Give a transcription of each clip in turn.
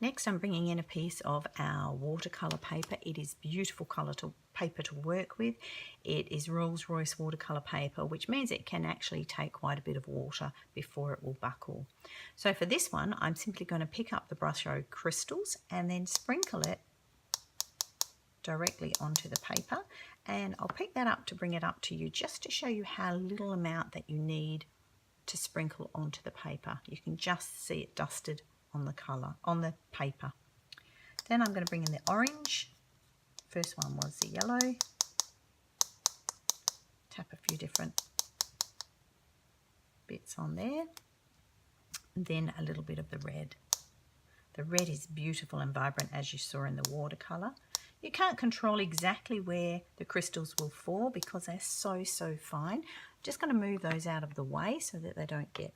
Next, I'm bringing in a piece of our watercolor paper. It is beautiful paper to work with. It is Rolls-Royce watercolor paper, which means it can actually take quite a bit of water before it will buckle. So for this one, I'm simply going to pick up the Brusho crystals and then sprinkle it directly onto the paper. And I'll pick that up to bring it up to you just to show you how little amount that you need to sprinkle onto the paper. You can just see it dusted on the paper. Then I'm going to bring in the orange. First one was the yellow. Tap a few different bits on there. And then a little bit of the red. The red is beautiful and vibrant, as you saw in the watercolor. You can't control exactly where the crystals will fall because they're so fine. I'm just going to move those out of the way so that they don't get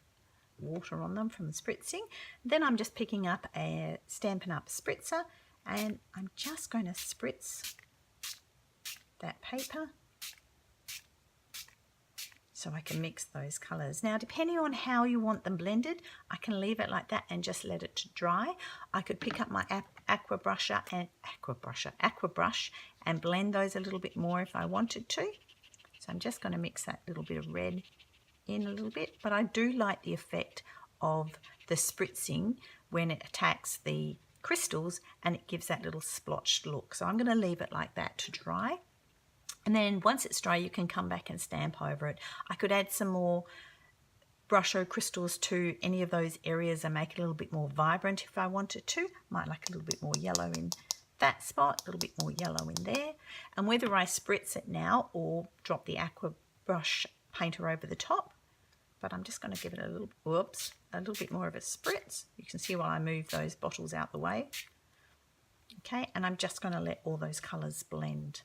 water on them from the spritzing. Then I'm just picking up a Stampin' Up spritzer and I'm just going to spritz that paper so I can mix those colours. Now, depending on how you want them blended, I can leave it like that and just let it to dry. I could pick up my aqua brush and blend those a little bit more if I wanted to. So I'm just going to mix that little bit of red in a little bit, but I do like the effect of the spritzing when it attacks the crystals and it gives that little splotched look. So I'm going to leave it like that to dry, and then once it's dry you can come back and stamp over it. I could add some more Brusho crystals to any of those areas and make it a little bit more vibrant if I wanted to. Might like a little bit more yellow in that spot, a little bit more yellow in there, and whether I spritz it now or drop the aqua brush painter over the top, but I'm just going to give it a little bit more of a spritz. You can see while I move those bottles out the way. Okay, and I'm just going to let all those colours blend.